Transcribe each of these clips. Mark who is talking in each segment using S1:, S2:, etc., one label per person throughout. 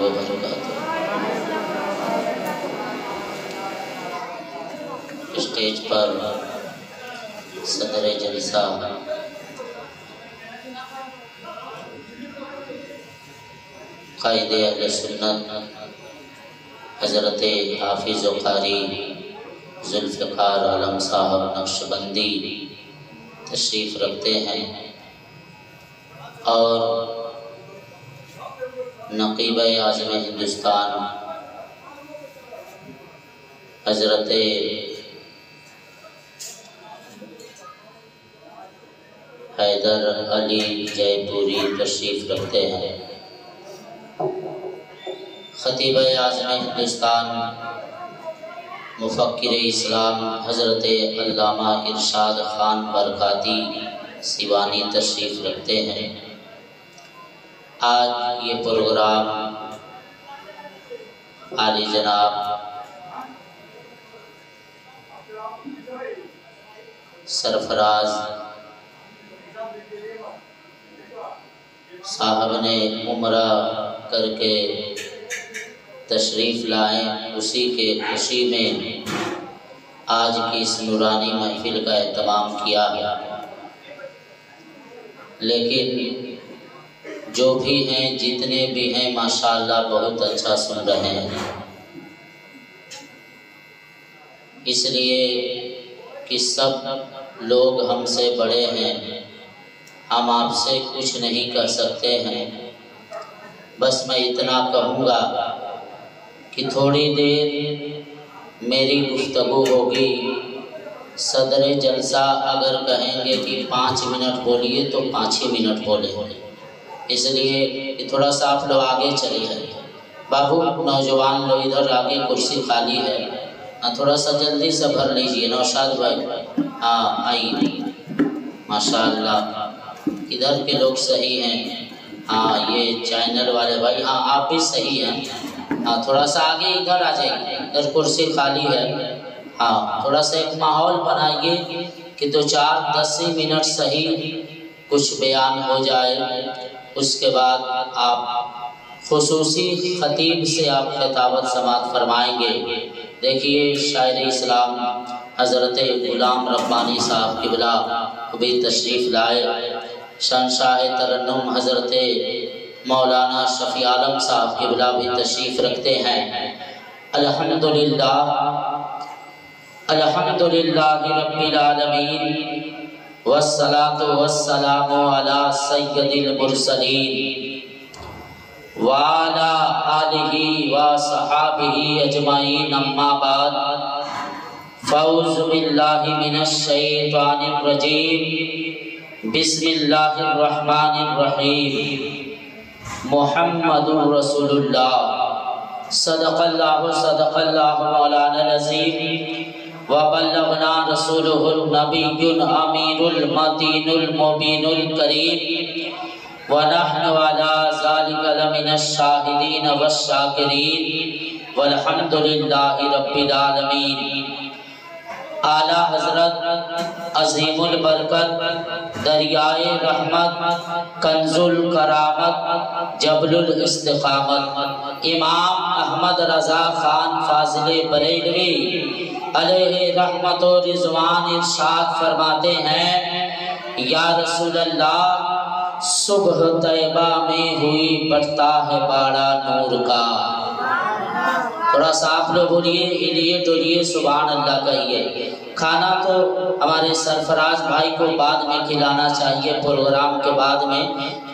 S1: وبرکاتہ۔ اسٹیج پر صدر جلسہ قائد اہل سنت حضرت حافظ و قاری ذوالفقار عالم صاحب نقشبندی تشریف رکھتے ہیں اور نقیب اعظم ہندوستان حضرت حیدر علی جے پوری تشریف رکھتے ہیں۔ خطیب اعظم ہندوستان مفکر اسلام حضرت علامہ ارشاد خان برکاتی سیوانی تشریف رکھتے ہیں۔ آج یہ پروگرام عالی جناب سرفراز صاحب نے عمرہ کر کے تشریف لائیں، اسی کے خوشی میں آج کی اس نورانی محفل کا اہتمام کیا ہے۔ لیکن جو بھی ہیں جتنے بھی ہیں ماشاءاللہ بہت اچھا سن رہے ہیں، اس لیے کہ سب لوگ ہم سے بڑے ہیں، ہم آپ سے کچھ نہیں کر سکتے ہیں۔ بس میں اتنا کہوں گا کہ تھوڑی دیر میری گفتگو ہوگی، صدر جلسہ اگر کہیں گے کہ 5 منٹ بولیے تو 5 ہی منٹ بولے، اس لیے کہ تھوڑا سا آپ لوگ آگے چلے جائیں۔ بابو نوجوان لوگ ادھر آگے کرسی خالی ہے، تھوڑا سا جلدی سے بھر لیجئے۔ نوشاد بھائی ہاں آئیے، ماشاءاللہ ادھر کے لوگ صحیح ہیں، ہاں یہ چینل والے بھائی ہاں آپ بھی صحیح ہیں، ہاں تھوڑا سا آگے ادھر آ جائیے، ادھر کرسی خالی ہے، ہاں تھوڑا سا ایک ماحول بنائیے کہ 2-4-10 منٹ صحیح کچھ بیان ہو جائے، اس کے بعد آپ خصوصی خطیب سے آپ خطابت سماعت فرمائیں گے۔ دیکھیے شاعر اسلام حضرت غلام ربانی صاحب قبلہ بھی تشریف لائے، شہنشاہ ترنم حضرت مولانا شفیع عالم صاحب قبلہ بھی تشریف رکھتے ہیں۔ الحمدللہ رب العالمین والصلاة والسلام علی سید المرسلین وعلی آلہ وصحابہ اجمعین، اما بعد فاعوذ باللہ من الشیطان الرجیم، بسم اللہ الرحمن الرحیم، محمد رسول اللہ، صدق اللہ مولانا العظیم، وبلغنا رسولہ النبی الامین المتین المبین الکریم، ونحن علی ذلک لمن الشاہدین والشاکرین، والحمدللہ رب العالمین۔ اعلیٰ حضرت عظیم البرکت دریائے رحمت کنز الکرامت جبل الاستقامت امام احمد رضا خان فاضل بریلوی علیہ رحمت و رضوان ارشاد فرماتے ہیں، یا رسول اللہ صبح طیبہ میں ہوئی بڑھتا ہے باڑا نور کا۔ تھوڑا سا آپ لوگ بولیے، ہلیے ڈولیے سبحان اللہ کہیے۔ کھانا تو ہمارے سرفراز بھائی کو بعد میں کھلانا چاہیے، پروگرام کے بعد میں۔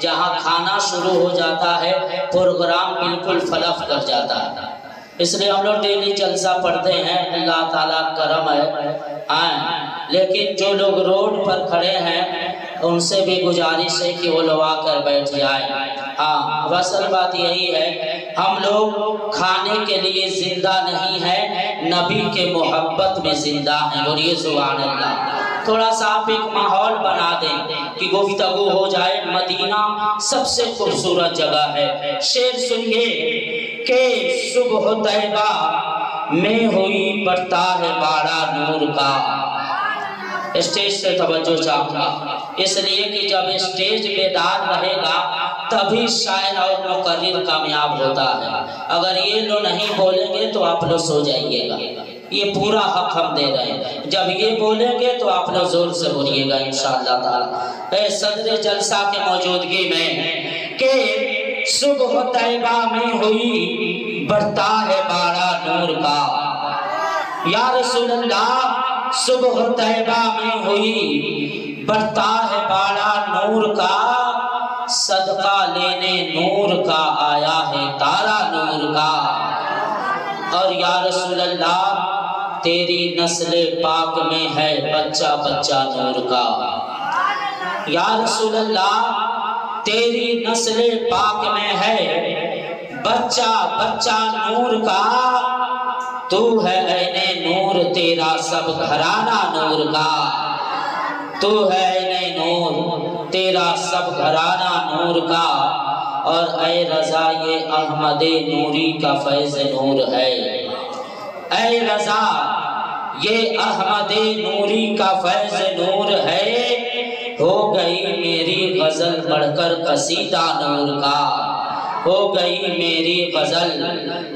S1: جہاں کھانا شروع ہو جاتا ہے پروگرام بالکل فلف کر جاتا ہے، اس لیے ہم لوگ ڈیلی جلسہ پڑھتے ہیں، اللہ تعالیٰ کرم ہے۔ لیکن جو لوگ روڈ پر کھڑے ہیں ان سے بھی گزارش ہے کہ وہ لوگ آ کر بیٹھ جائیں۔ ہاں اصل بات یہی ہے، ہم لوگ کھانے کے لیے زندہ نہیں ہیں، نبی کے محبت میں زندہ ہیں، بولیے سبحان اللہ۔ تھوڑا سا آپ ایک ماحول بنا دیں کہ گفتگو ہو جائے۔ مدینہ سب سے خوبصورت جگہ ہے، شعر سنیے کہ صبح طیبہ میں ہوئی پڑتا ہے باڑا نور کا۔ اسٹیج سے توجہ چاہوں گا۔ اس لیے کہ جب اسٹیج بیدار رہے گا تبھی شاعر اور مقرر کامیاب ہوتا ہے. اگر یہ لوگ نہیں بولیں گے تو آپ لوگ سو جائیے گا. یہ پورا حق ہم دے رہے ہیں. جب یہ بولیں گے تو آپ لوگ زور سے بولیے گا انشاءاللہ تعالی. صدر جلسہ کے موجودگی میں کہ صبح طیبہ میں ہوئی بڑھتا ہے بارہ نور کا. یا رسول اللہ صبح طیبہ میں ہوئی بڑھتا ہے بارہ نور کا. صدقہ لینے نور کا آیا ہے تارا نور کا. اور یا رسول اللہ تیری نسل پاک میں ہے بچہ بچہ نور کا. یا رسول اللہ تیری نسل پاک میں ہے بچہ بچہ نور کا. تو ہے عین نور تیرا سب گھرانہ نور کا. تو ہے عین نور تیرا سب گھرانہ نور کا. اور اے رضا یہ احمد نوری کا فیض نور ہے. اے رضا یہ احمد نوری کا فیض نور ہے. ہو گئی میری غزل بڑھ کر قصیدہ نور کا. ہو گئی میری غزل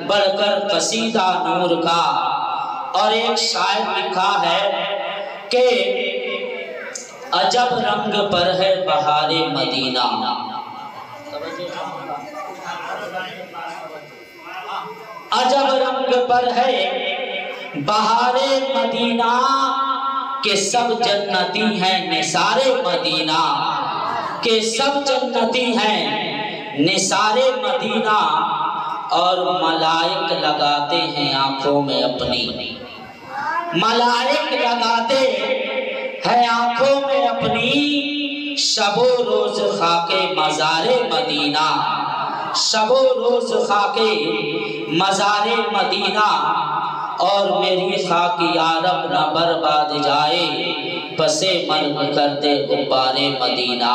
S1: بڑھ کر قصیدہ نور کا. اور ایک شاعر لکھا ہے کہ عجب رنگ پر ہے بہار مدینہ. عجب رنگ پر ہے بہار مدینہ کہ سب جنتی ہیں نثار مدینہ. کہ سب جنتی ہیں نثار مدینہ. اور ملائک لگاتے ہیں آنکھوں میں اپنی. ملائک لگاتے ہیں آنکھوں میں اپنی. شب و روز خاک مزار مدینہ. شب و روز خاک مزار مدینہ. اور میری خاک یارب نہ برباد جائے پسے مرگ کر دے غبار مدینہ.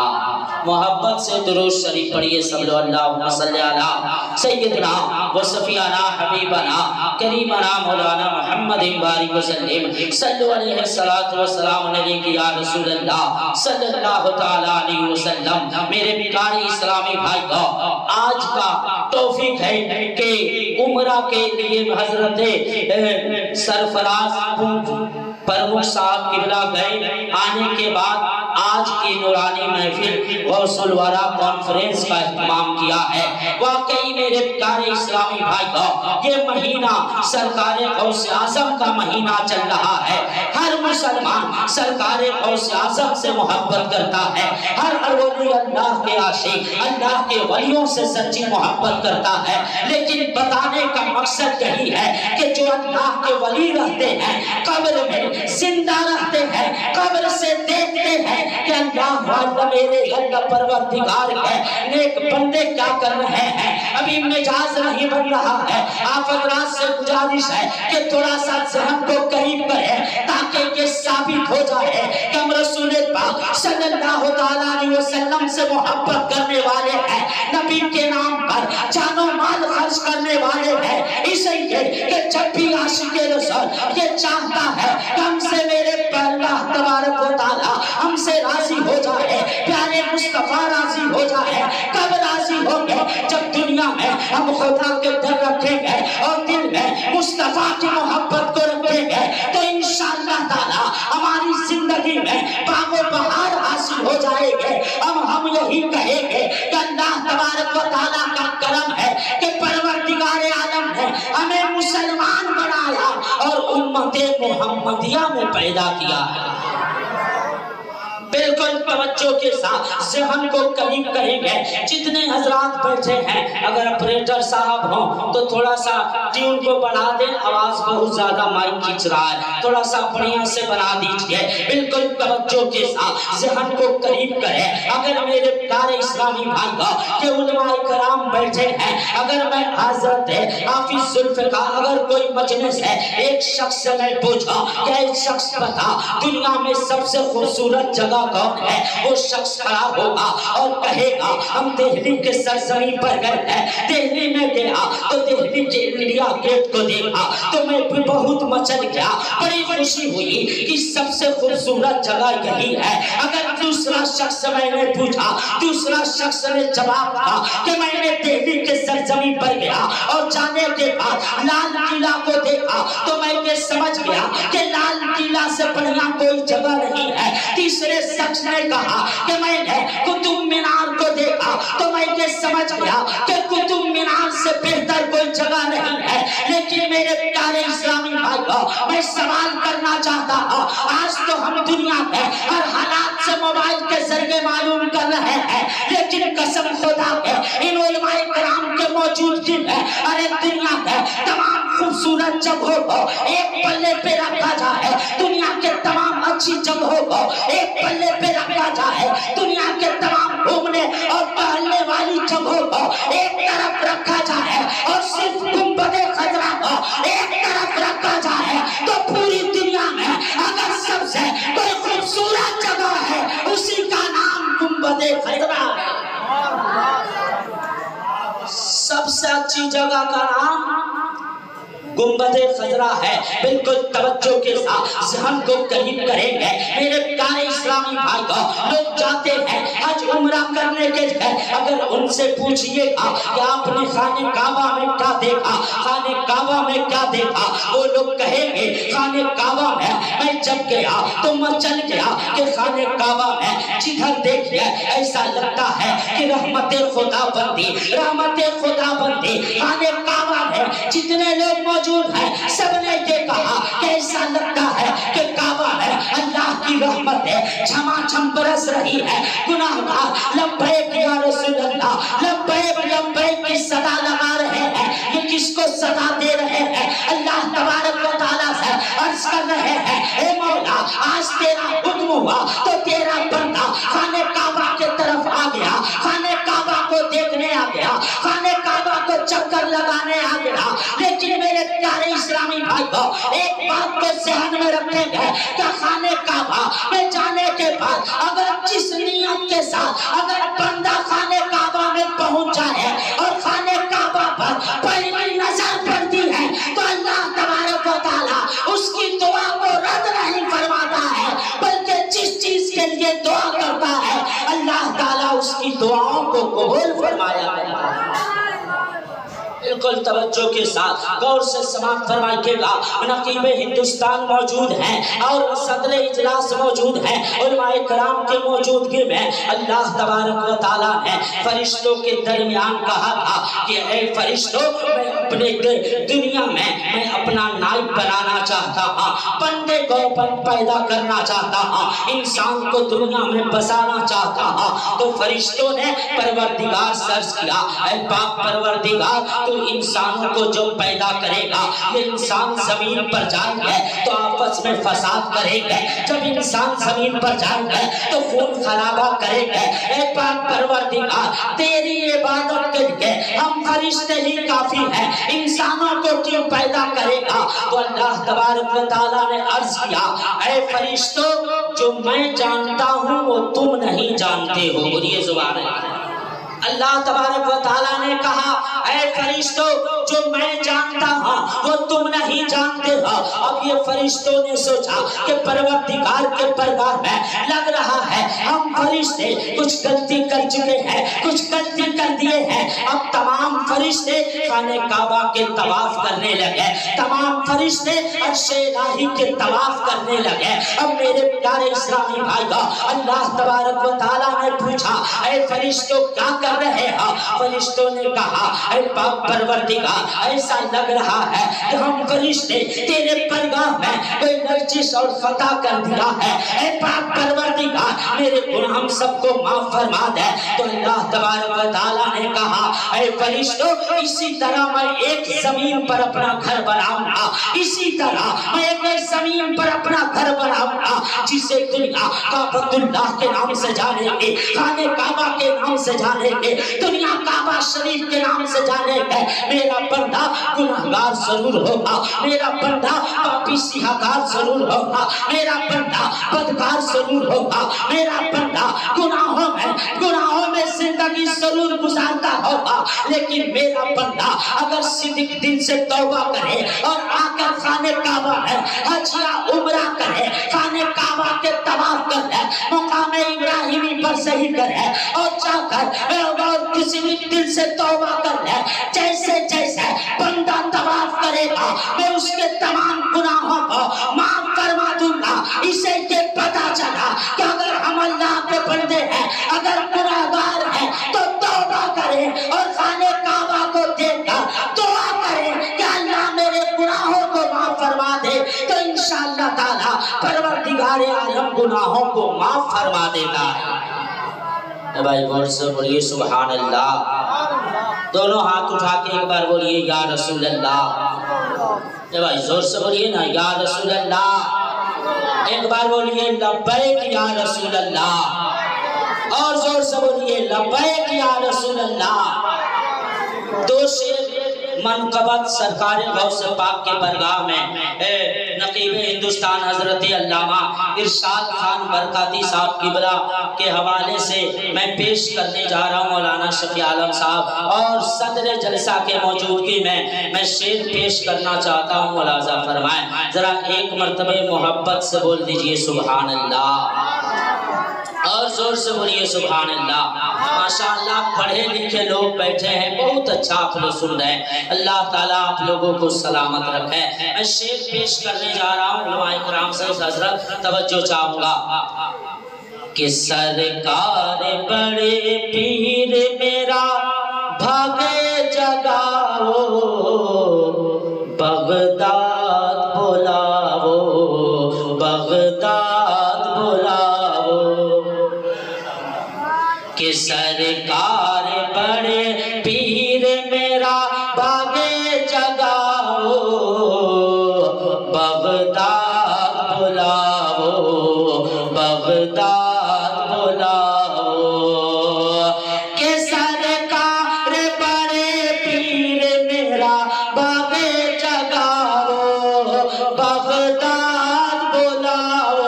S1: محبت سے درود شریف پڑھیے سب لوگ. اللہم صلی علی سیدنا و صفیانہ حبیبنا کریمنا مولانا محمد بارک وسلم. صلو علیہ الصلوۃ والسلام علیک یا رسول اللہ صلی اللہ تعالی علیہ وسلم. میرے پیارے اسلامی بھائی کو آج کا توفیق ہے کہ عمرہ کے لیے حضرت سرفراز پرمکھ صاحب قبلہ گئے. آنے کے بعد آج کی نورانی محفل غوث الورا کانفرنس کا اہتمام کیا ہے. واقعی میرے پیارے اسلامی بھائی کو یہ مہینہ سرکار غوث اعظم کا مہینہ چل رہا ہے. ہر مسلمان سرکار غوث اعظم سے محبت کرتا ہے. ہر ولی اللہ کے عاشق اللہ کے ولیوں سے سچی محبت کرتا ہے. لیکن بتانے کا مقصد یہی ہے کہ جو اللہ کے ولی رہتے ہیں قبر میں زندہ رہتے ہیں قبر سے دیکھتے ہیں کہ اللہ والا میرے اللہ پروردگار ہے نیک بندے کیا کر رہے ہیں. ابھی مجاز نہیں بن رہا ہے. آپ حضرات سے گزارش ہے کہ تھوڑا سا ذہن کو قریب کریں تاکہ یہ ثابت ہو جائے کہ ہم رسول پاک صلی اللہ علیہ وسلم سے محبت کرنے والے ہیں. نبی کے نام پر جان و مال خرچ کرنے والے ہیں. اس لیے کہ جب بھی عاشق رسول یہ چاہتا ہے کہ ہم سے میرے اللہ تبارک و تعالی ہم سے راضی ہو جائے پیارے مصطفیٰ راضی ہو جائے. کب راضی ہوں گے؟ جب دنیا میں ہم خدا کے در رکھیں گے اور دل میں مصطفیٰ کی محبت کو رکھیں گے تو انشاءاللہ تعالی ہماری زندگی میں باغ و بہار حاصل ہو جائے گے. اب ہم یہی کہیں گے کہ اللہ تبارک و تعالی کا کرم ہے کہ پروردگار عالم نے ہمیں مسلمان بنایا اور امت محمدیہ میں پیدا کیا ہے. بالکل توجہ کے ساتھ ذہن کو قریب کریں گے. جتنے حضرات بیٹھے ہیں اگر اپریٹر صاحب ہوں تو تھوڑا سا ٹیون کو بڑھا دیں. آواز بہت زیادہ مائک کھینچ رہا ہے. تھوڑا سا بڑھیا سے بنا دیجئے. بالکل توجہ کے ساتھ ذہن کو قریب کریں. اگر میرے پیارے اسلامی بھائی کہ علماء کرام بیٹھے ہیں اگر میں حضرت حافظ ذوالفقار اگر کوئی مجلس ہے ایک شخص سے میں پوچھا کہ ایک شخص بتا دنیا میں سب سے خوبصورت جگہ کون ہے؟ وہ شخص کھڑا ہوگا اور کہے گا ہم دہلی کے سرزمین پر گئے ہیں. دہلی میں گیا تو دہلی کے انڈیا گیٹ کو دیکھا تو میں بھی بہت مچل گیا، بڑی خوشی ہوئی کہ سب سے خوبصورت جگہ یہی ہے۔ اگر دوسرا شخص میں نے پوچھا، دوسرا شخص نے جواب دیا کہ میں نے دہلی کے سرزمین پر گیا اور جانے کے بعد لال قلعہ کو دیکھا تو میں یہ سمجھ گیا کہ لال قلعہ سے بڑھیا کوئی جگہ نہیں ہے۔ تیسرے شخص نے کہا کہ میں نے قطب مینار کو دیکھا تو میں یہ سمجھ گیا کہ قطب مینار سے بہتر کوئی جگہ نہیں ہے۔ لیکن میرے پیارے اسلامی بھائیوں، میں سوال کرنا چاہتا ہوں، آج تو ہم دنیا میں ہر حالات سے موبائل کے ذریعے معلوم کر رہے ہیں، لیکن قسم خدا کے ان علماء کرام کے موجودگی میں ارے دنیا میں تمام خوبصورت جگہوں کو ایک پلے پہ رکھا جائے، دنیا کے تمام اچھی جگہوں کو ایک پلے پہ رکھا جائے، دنیا کے تمام گھومنے اور ٹہلنے والی جگہوں کو ایک طرف رکھا جائے اور صرف گنبد خضرا کو ایک طرف رکھا جائے تو پوری دنیا میں اگر سب سے کوئی خوبصورت جگہ ہے اسی کا نام گنبد خضرا ہے۔ سب سے اچھی جگہ کا نام گنبد خضرا ہے۔ بالکل توجہ کے ساتھ ذہن کو قریب کریں گے میرے پیارے اسلامی بھائیوں، لوگ جاتے ہیں حج عمرہ کرنے کے لیے، اگر ان سے پوچھئے گا کہ آپ نے خانہ کعبہ میں کیا دیکھا، خانہ کعبہ میں کیا دیکھا، وہ لوگ کہیں گے خانہ کعبہ میں جب گیا تو میں چل گیا کہ خانہ کعبہ میں جدھر دیکھئے ایسا لگتا ہے کہ رحمت خدا بندی، رحمت خدا بندی۔ خانہ کعبہ میں جتنے لوگ موجود ہیں سب نے یہ کہا کہ ایسا لگتا ہے کہ کعبہ میں اللہ کی رحمتیں جھما جھم برس رہی ہے۔ گناہگار لبیک یا رسول اللہ، لبیک لبیک کی صدا لگا رہے ہیں۔ یہ کس کو صدا دے رہے ہیں؟ اللہ تبارک و تعالیٰ سے عرض کر رہے ہیں، اے مولا آج تیرا حکم ہوا تو تیرا بندہ خانہ کعبہ کے طرف آ گیا، خانہ کعبہ کو دیکھنے آ گیا، خانہ کعبہ کو چکر لگانے آ گیا۔ لیکن میرے پیارے اسلامی بھائیوں، ایک بات کو ذہن میں رکھیں گے کہ خانہ کعبہ میں جانے کے بعد اگر جس نیت کے ساتھ اگر بندہ خانہ کعبہ میں پہنچ جائے اور خانہ کعبہ پر پہلی نظر پڑتی ہے تو اللہ تبارک و تعالیٰ اس کی دعا کو رد نہیں فرماتا ہے، بلکہ جس چیز کے لیے دعا کرتا ہے اللہ تعالیٰ اس کی دعاؤں کو قبول فرمایا ہے۔ بالکل توجہ کے ساتھ غور سے سماعت فرمائیے گا۔ نقیب ہندوستان موجود ہیں اور صدر اجلاس موجود ہیں، علماء کرام کے موجودگی میں اللہ تبارک و تعالیٰ نے فرشتوں کے درمیان کہا تھا کہ اے فرشتوں، میں اپنے دنیا میں اپنا نائب بنانا چاہتا ہوں، بندے کو پیدا کرنا چاہتا ہوں، انسان کو دنیا میں بسانا چاہتا ہوں۔ تو فرشتوں نے پروردگار سے عرض کیا، اے پاک پروردگار، تو انسانوں کو جو پیدا کرے گا، یہ انسان زمین پر جائیں گے تو آپس میں فساد کریں گے، جب انسان زمین پر جائیں گے تو خون خرابہ کریں گے۔ اے پاک پروردگار، تیری عبادت کے لیے ہم فرشتے ہی کافی ہیں، انسانوں کو کیوں پیدا کرے گا؟ تو اللہ تبارک و تعالیٰ نے عرض کیا، اے فرشتوں، جو میں جانتا ہوں وہ تم نہیں جانتے ہو۔ اور یہ زبان ہے، اللہ تبارک و تعالیٰ نے کہا، اے فرشتوں، جو میں جانتا ہوں وہ تم نہیں جانتے ہو۔ اب یہ فرشتوں نے سوچا کہ پروردگار کے دربار میں لگ رہا ہے ہم فرشتے کچھ غلطی کر چکے ہیں، کچھ غلطی کر دیے ہیں۔ اب تمام فرشتے خانہ کعبہ کے طواف کرنے لگے، تمام فرشتے عرش الہی کے طواف کرنے لگے۔ اب میرے پیارے اسلامی بھائیوں، اللہ تبارک و تعالیٰ نے پوچھا، اے فرشتوں کیا کر رہے ہو؟ فرشتوں نے کہا، اے پاک پروردگار، ایسا لگ رہا ہے کہ ہم فرشتے تیرے پرگاہ میں کوئی نرجس اور خطا کر دیا ہے، اے پاک پروردگار میرے گناہ ہم سب کو معاف فرما دے۔ تو اللہ تبارک و تعالیٰ نے کہا، اے فرشتوں، اسی طرح میں ایک زمین پر اپنا گھر بناؤں گا، اسی طرح میں ایک زمین پر اپنا گھر بناؤں گا جسے دنیا کعبۃ اللہ کے نام سے جانے گے، خانہ کعبہ کے نام سے جانے گے، دنیا کعبہ شریف کے نام سے جانے گے۔ میرا بندہ گناہگار ضرور ہوگا، میرا بندہ پاپی سیاہکار ضرور ہوگا، میرا بندہ بدکار ضرور ہوگا، میرا بندہ گناہوں میں زندگی ضرور گزارتا ہوگا، لیکن میرا بندہ اگر صدق دل سے توبہ کرے اور آ کر خانہ کعبہ ہے حج یا عمرہ کرے، خانہ کعبہ کے طواف کرے، مقام ابراہیمی پر صحیح کرے اور جا کر اور کسی بھی دل سے توبہ کرے، جیسے جیسے بندہ طواف کرے گا میں اس کے تمام گناہوں کو معاف فرما دوں گا۔ اسے یہ پتا چلا کہ اگر ہم اللہ کے بندے ہیں، اگر گناہگار ہیں تو توبہ کریں اور خانہ کعبہ کو دیکھ کر دعا کریں کہ اللہ میرے گناہوں کو معاف فرما دے، تو انشاءاللہ تعالی پروردگار عالم گناہوں کو معاف فرما دیتا ہے۔ بھائی غور سے بولیے سبحان اللہ، دونوں ہاتھ اٹھا کے ایک بار بولیے یا رسول اللہ، بھائی زور سے بولیے نا یا رسول اللہ، ایک بار بولیے لبیک یا رسول اللہ، اور زور سے بولیے لبیک یا رسول اللہ۔ دو شیر منقبت سرکار غوث پاک کے برگاہ میں نقیب ہندوستان حضرت علامہ ارشاد خان برکاتی صاحب قبلہ کے حوالے سے میں پیش کرنے جا رہا ہوں مولانا شفیع عالم صاحب، اور صدر جلسہ کے موجودگی میں شعر پیش کرنا چاہتا ہوں، ملاحظہ فرمائیں، ذرا ایک مرتبہ محبت سے بول دیجئے سبحان اللہ، اور زور سے بولیے سبحان اللہ۔ ماشاءاللہ پڑھے لکھے لوگ بیٹھے ہیں، بہت اچھا آپ لوگ سن رہے ہیں، اللہ تعالیٰ آپ لوگوں کو سلامت رکھے۔ میں شعر پیش کرنے جا رہا ہوں، علماء کرام سے حضرت توجہ چاہوں گا کہ سرکار بڑے پیر میرا بھاگے جگاؤ، بغداد بلاؤ، بغداد بلاؤ، کہ سرکار بڑے پیر میرا بھاگے جگاؤ، بغداد بلاؤ، بغداد بلاؤ، کہ سرکار بڑے پیر میرا بھاگے جگاؤ، بغداد بلاؤ،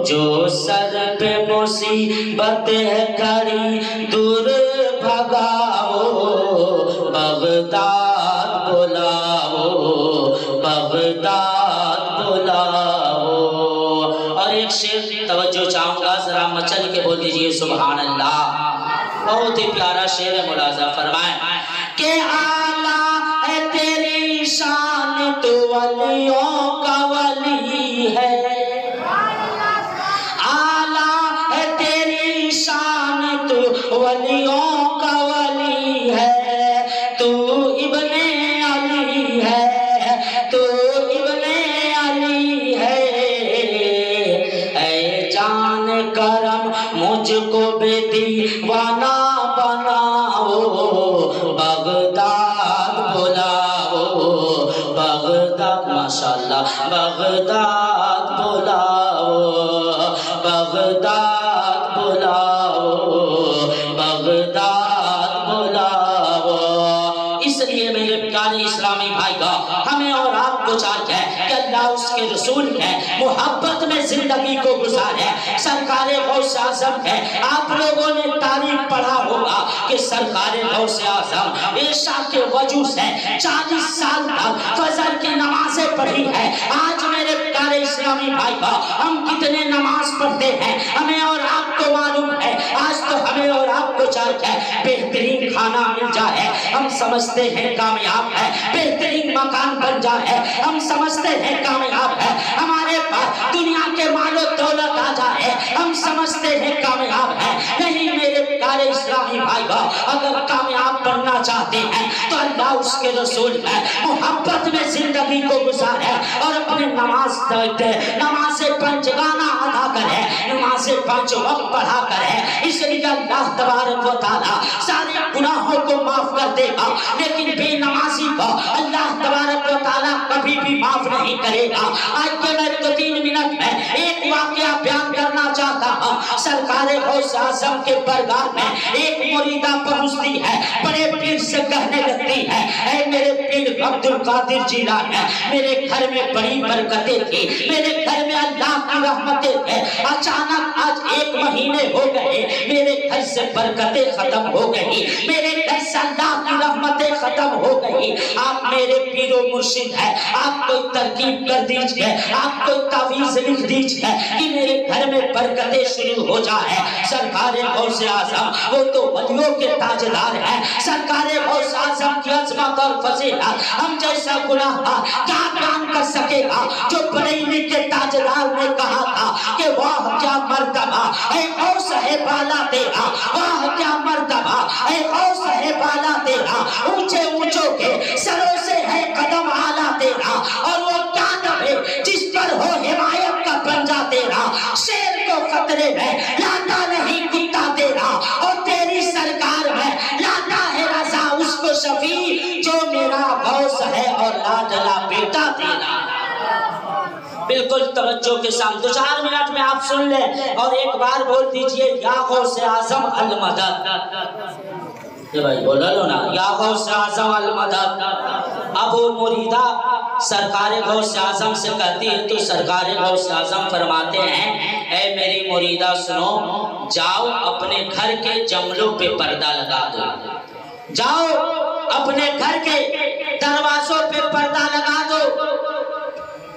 S1: جو سر پہ مصیبت ہے کھڑی دور بھگاؤ، بغداد بلاؤ، بغداد بلاؤ۔ اور ایک شعر توجہ چاہوں گا، ذرا مچل کے بول دیجئے سبحان اللہ، بہت ہی پیارا شعر ہے، ملاحظہ فرمائیں کہ اعلیٰ ہے تیری شان تو ولیوں کا ولی ہے، ولیوں کا ولی ہے، تو ابن علی ہے، تو ابن علی ہے، اے جان کرم مجھ کو بے دیوانہ بناؤ، بغداد بلاؤ، بغداد، ماشاءاللہ بغداد بلاؤ، بغداد بلاؤ، بغداد بلاؤ۔ اس لیے میرے پیارے اسلامی بھائی کا ہمیں اور آپ کو چاہیے کہ اللہ اس کے رسول ہے محبت میں زندگی کو گزارے، سرکار غوث اعظم ہے، آپ لوگوں نے تاریخ پڑھا ہوگا کہ سرکار غوث اعظم عشاء کے وجہ سے 40 سال تک فجر کی نمازیں پڑھی ہے۔ آج میرے پیارے اسلامی بھائی کا ہم کتنے نماز پڑھتے ہیں ہمیں اور آپ کو معلوم ہے، آج تو ہمیں اور آپ کو چاہیے بہترین کھانا مل جائے ہم سمجھتے ہیں کامیاب ہے، بہترین مکان بن جائے ہم سمجھتے ہیں کامیاب ہے، ہمارے پاس دنیا کے مال و دولت آ جائے ہم سمجھتے ہیں کامیاب ہے۔ نہیں میرے پیارے اسلامی بھائی اگر کامیاب بننا چاہتے ہیں تو اللہ اس کے رسول ہے محبت میں زندگی کو گزارے اور اپنے نماز پنجگانہ ادا کرے، نماز 5 وقت پڑھا کرے، اس لیے اللہ تبارک و تعالیٰ سارے گناہوں کو معاف کر دے گا، لیکن بے نمازی کو اللہ تبارک و تعالیٰ کبھی بھی معاف نہیں کرے گا۔ آج کے میں 3 منٹ میں ایک واقعہ بیان کرنا چاہتا ہوں۔ سرکار غوث اعظم کے برگاہ میں ایک مریدہ پہنچتی ہے، بڑے پیر سے کہنے لگتی ہے، اے میرے عبد القادر جیلانی، میرے گھر میں بڑی برکتیں تھی، میرے گھر میں اللہ کی رحمتیں ہیں، اچانک آج 1 مہینے ہو گئے میرے گھر سے برکتیں ختم ہو گئی، میرے گھر سے اللہ کی رحمتیں ختم ہو گئی۔ آپ میرے پیر و مرشد ہیں، آپ کوئی ترکیب کر دیجئے، آپ کوئی تعویذ لکھ دیجئے کہ میرے گھر میں برکتیں شروع ہو جائے۔ سرکار غوث اعظم وہ تو ولیوں کے تاجدار ہیں، سرکار غوث اعظم کی عظمت اور فضیلت ہم جیسا گناہگار کیا بیان کر سکے گا؟ جو بریلی کے تاجدار نے کہا تھا کہ واہ کیا مرتبہ اے غوث ہے بالا تیرا، واہ کیا مرتبہ اے غوث ہے بالا تیرا، اونچے اونچوں کے سروں سے ہے قدم اعلیٰ تیرا، اور وہ کیا نبے جس پر ہو حمایت کا پنجہ تیرا، شیر کو خطرے میں لاتا نہیں کتا تیرا، اور تیری سرکار میں لاتا ہے رضا اس کو شفیع جو میرا غوث ہے اور لاڈلا بیٹا تیرا۔ بالکل توجہ کے ساتھ 2-4 منٹ میں آپ سن لیں اور ایک بار بول دیجئے یا غوث اعظم المدد۔ یہ بھائی بولا لو نا، یا غوث اعظم المدد۔ اب وہ مریدہ سرکار غوث اعظم سے کہتی ہے تو سرکار غوث اعظم فرماتے ہیں اے میری مریدہ سنو، جاؤ اپنے گھر کے جنگلوں پہ پردہ لگا دو، جاؤ اپنے گھر کے دروازوں پہ پردہ لگا دو۔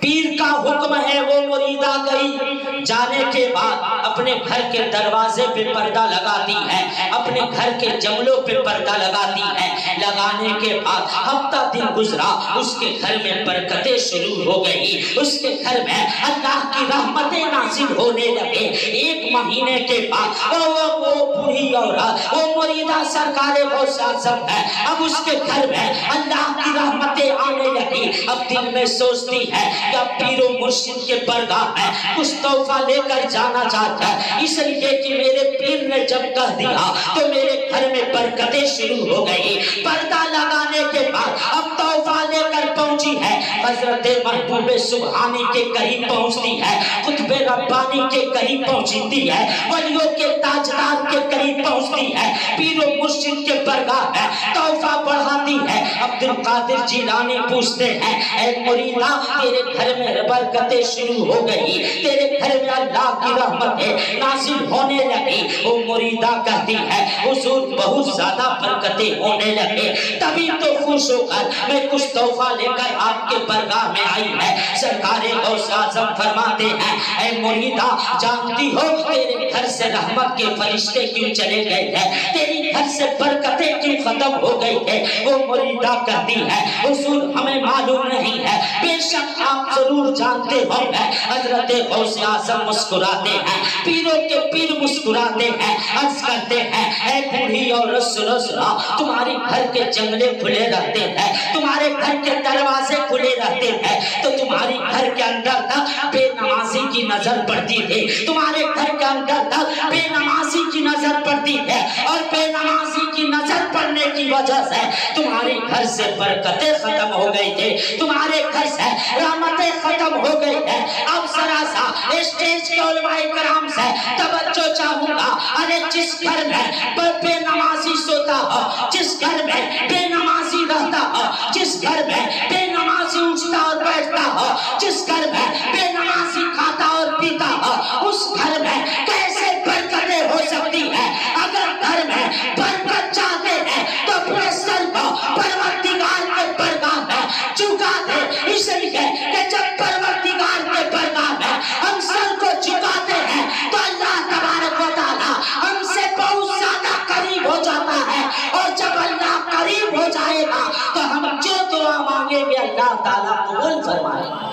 S1: پیر کا حکم ہے، وہ مریدہ گئی، جانے کے بعد اپنے گھر کے دروازے پہ پردہ لگاتی ہے، اپنے گھر کے جنگلوں پہ پردہ لگاتی ہے۔ لگانے کے بعد ہفتہ دن گزرا، اس کے گھر میں برکتیں شروع ہو گئی، اس کے گھر میں اللہ کی رحمتیں نازل ہونے لگے۔ 1 مہینے کے بعد وہ بوڑھی عورت، وہ مریدہ سرکار غوث اعظم ہے، اب اس کے گھر میں اللہ کی رحمتیں آنے لگی۔ اب دل میں سوچتی ہے یا پیر و مرشد کے برگاہ میں کچھ تحفہ لے کر جانا چاہتا ہے، اس لیے کہ میرے پیر نے جب کہہ دیا تو میرے گھر میں برکتیں شروع ہو گئی۔ پردہ لگانے کے بعد اب تحفہ لے کر پہنچی ہے، حضرت محبوب سبحانی کے قریب پہنچتی ہے، قطب ربانی کے قریب پہنچتی ہے، ولیوں کے تاجدار کے قریب پہنچتی ہے، پیر و مرشد کے برگاہ میں تحفہ بڑھاتی ہے۔ عبد القادر جیلانی پوچھتے ہیں اے مریدہ تیرے گھر میں برکتیں شروع ہو گئی، تیرے گھر میں اللہ کی رحمتیں نازل ہونے لگی۔ وہ مریدہ کہتی ہے حضور بہت زیادہ برکتیں ہونے لگے، تبھی تو خوش ہو کر میں کچھ تحفہ لے کر آپ کے برگاہ میں آئی ہے۔ سرکار غوث اعظم فرماتے ہیں اے مریدہ جانتی ہو تیرے گھر سے رحمت کے فرشتے کیوں چلے گئے ہیں، تیری گھر سے برکتیں کیوں ختم ہو گئی ہے؟ وہ مریدہ کہتی ہے حضور ہمیں معلوم نہیں ہے، بے شک آپ ضرور جانتے ہوں گے۔ حضرت غوث اعظم مسکراتے ہیں، پیروں کے پیر مسکراتے ہیں، عرض کرتے ہیں اے بوڑھی عورت سنو سنو، تمہارے گھر کے جنگلے کھلے رہتے ہیں، تمہارے گھر کے دروازے کھلے رہتے ہیں، تو تمہاری گھر کے اندر تک بے نمازی کی نظر پڑتی ہے، تمہارے گھر کے اندر تک بے نمازی کی نظر پڑتی ہے، اور بے نمازی کی نظر پڑنے کی وجہ سے تمہارے گھر سے برکتیں ختم ہو گئی تھے، تمہارے گھر سے رحمتیں ختم ہو گئی ہے۔ اب ذرا سا اسٹیج کے علماء کرام سے توجہ چاہوں گا، ارے جس گھر میں بے نمازی سوتا ہو، جس گھر میں بے نمازی رہتا ہو، جس گھر میں بے نمازی اٹھتا اور بیٹھتا ہو، جس گھر میں بے نمازی کھاتا اور پیتا ہو، اس گھر میں کیسے برکتیں ہو سکتی ہیں؟ اگر گھر میں برکت چاہتے ہیں تو اپنے سر کو پروردگار کے برگاہ میں جھکا دے، اس لیے کہ جب پروردگار کے برگاہ میں ہم سر کو جھکاتے ہیں تو اللہ تبارک و تعالی ہم سے بہت زیادہ قریب ہو جاتا ہے، اور جب اللہ قریب ہو جائے گا تو ہم جو دعا مانگیں گے اللہ تعالیٰ قبول فرمائے گا۔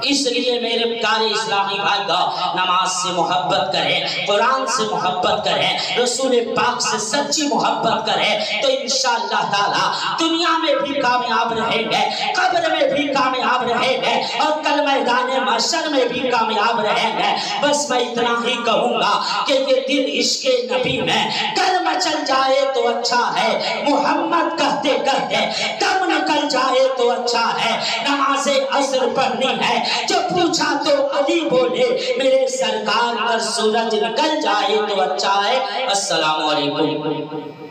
S1: اس لیے میرے پیارے اسلامی بھائی کا نماز سے محبت کریں، قرآن سے محبت کریں، رسول پاک سے سچی محبت کریں تو انشاءاللہ تعالیٰ دنیا میں بھی کامیاب رہیں گے، قبر میں بھی کامیاب رہیں گے، اور کل میدان محشر میں بھی کامیاب رہیں گے۔ بس میں اتنا ہی کہوں گا کہ یہ دن عشق نبی میں گر مچل جائے تو اچھا ہے، محمد کہتے کہتے دم نکل جائے تو اچھا ہے، نماز عصر پڑھنی ہے جو پوچھا تو علی بولے میرے سرکار پر سورج نکل جائے تو اچھا ہے۔ السلام علیکم۔